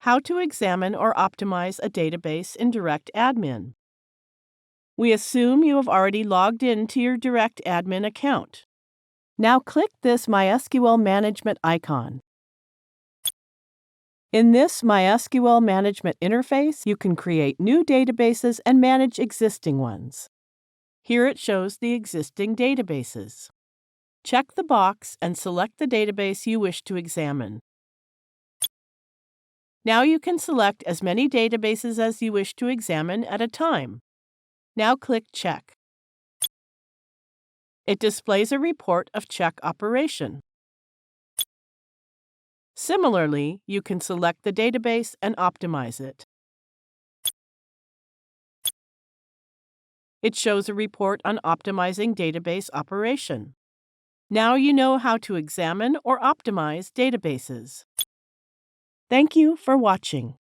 How to examine or optimize a database in DirectAdmin. We assume you have already logged in to your DirectAdmin account. Now click this MySQL Management icon. In this MySQL Management interface, you can create new databases and manage existing ones. Here it shows the existing databases. Check the box and select the database you wish to examine. Now you can select as many databases as you wish to examine at a time. Now click Check. It displays a report of check operation. Similarly, you can select the database and optimize it. It shows a report on optimizing database operation. Now you know how to examine or optimize databases. Thank you for watching.